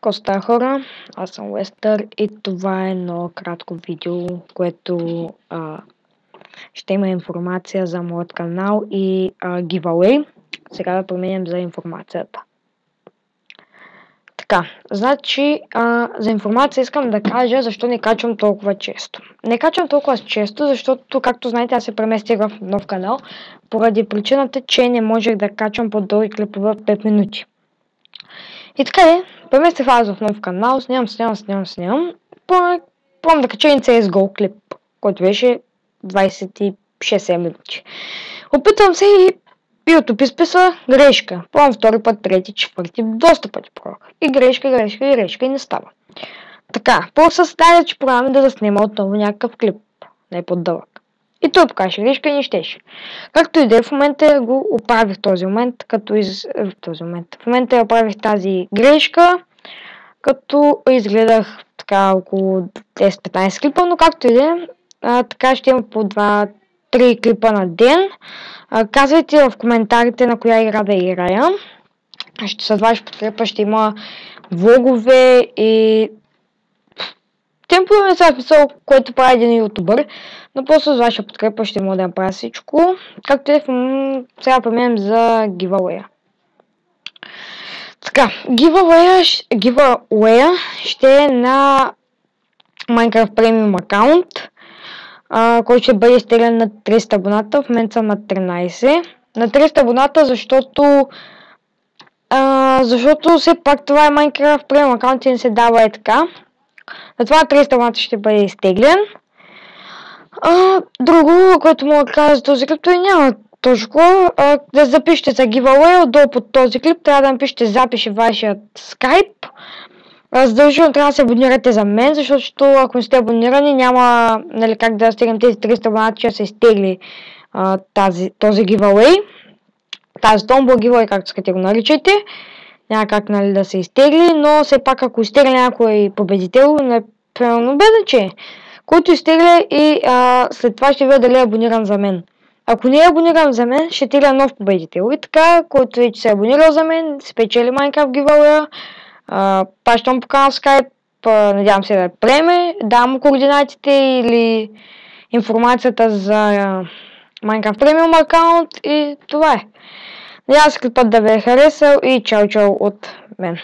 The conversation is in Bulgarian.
Коста хора, аз съм Уестър и това е едно кратко видео, което ще има информация за моят канал и giveaway. Сега да променям за информацията. Така, значи за информация искам да кажа защо не качвам толкова често. Не качвам толкова често, защото, както знаете, аз се преместих в нов канал, поради причината, че не можех да качвам по-дълги клипове в 5 минути. И така е, преместих аз в нов канал, снимам. Пробвам да кача един CSGO клип, който беше 26 минути. Опитвам се и YouTube изписа грешка. Пробвам втори път, трети, четвърти, доста пъти пробвах. И грешка и не става. Така, после създаде, че програма да заснима отново някакъв клип, не по-дълъг. И той покаже грешка и не щеше. Както и да е, в момента го оправих този момент, в момента я оправих тази грешка, като изгледах така около 10-15 клипа, но както и да е, така ще имам по 2-3 клипа на ден. Казвайте в коментарите на коя игра да играя. Ще с ваша подкрепа ще има влогове и темпове смисъл, което прави един ютубър, но просто с ваша подкрепа ще мога да направя всичко. Както е, сега преминем за giveaway. Така, giveaway ще е на Minecraft Premium аккаунт, който ще бъде изтеглен на 300 абоната, в момента съм на 13. На 300 абоната, защото все пак това е Minecraft Premium аккаунт и не се дава е така. Затова 300 абоната ще бъде изтеглен. Друго, което мога да кажа за този клип, той няма точно. Да запишете за giveaway, отдолу под този клип трябва да напишете запиши вашият Skype. Задължително трябва да се абонирате за мен, защото ако не сте абонирани, няма как да стигнем тези 300 абоната, че се изтегли този giveaway. Тази томбла giveaway, както искате го наричайте. Няма как да се изтегли, но все пак ако изтегли някой победител, примерно без значение, който изтегля и след това ще видя дали е абониран за мен. Ако не е абониран за мен, ще тегля нов победител. И така, който вече се е абонирал за мен, спечели Minecraft giveaway, пащам по канал Skype, надявам се да я приеме, давам координатите или информацията за Minecraft Premium аккаунт и това е. Надявам се клипът да ви е харесал и чао от мен.